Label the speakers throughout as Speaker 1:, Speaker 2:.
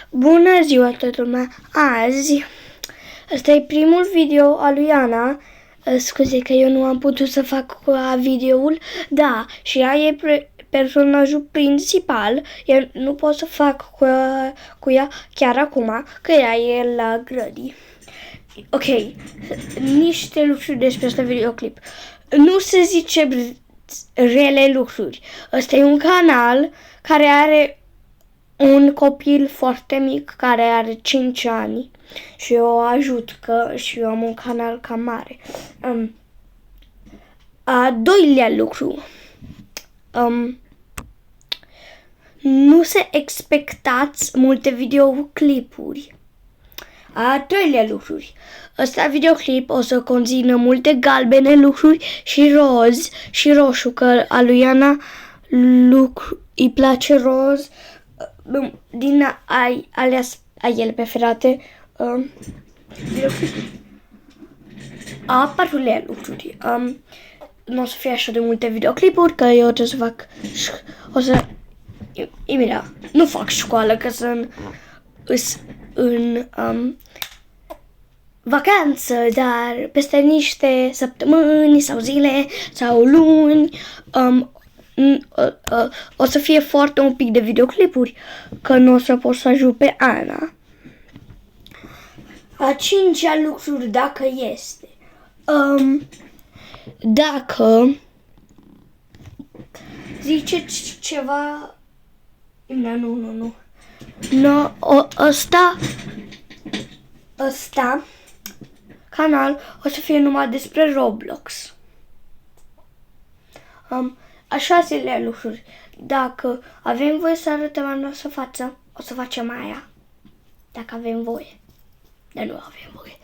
Speaker 1: Bună ziua toată lumea! Azi, ăsta e primul video al lui Ana. Scuze că eu nu am putut să fac videoul. Da, și ea e personajul principal. Eu nu pot să fac cu ea chiar acum, că ea e la grădii. Ok, niște lucruri despre acest videoclip. Nu se zice rele lucruri. Ăsta e un canal care are un copil foarte mic care are 5 ani și eu o ajut că și eu am un canal cam mare. A doilea lucru. Nu se expectați multe videoclipuri. A treilea lucruri. Ăsta videoclip o să conțină multe galbene lucruri și roz și roșu, că a lui Ana îi place roz din alea a ele preferate. A patrulea lucruri. Nu o să fie așa de multe videoclipuri, că eu trebuie să fac imediat. Nu fac școală, că sunt în vacanță, dar peste niște săptămâni sau zile sau luni o să fie foarte un pic de videoclipuri, că nu o să pot să ajut pe Ana. A cincea lucruri, dacă este. Dacă ziceți ceva. Nu. No, ăsta canal o să fie numai despre Roblox. A șaselea lucruri. Dacă avem voie să arătăm la noastră față, o să facem aia. Dacă avem voie. Dar nu avem voie.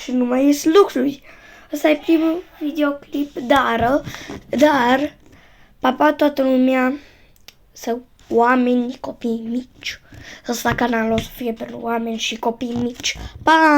Speaker 1: Și nu mai ies lucruri. Ăsta e primul videoclip, dar papa toată lumea, sau oameni, copii mici. Ăsta canalul o să fie pentru oameni și copii mici. Pa!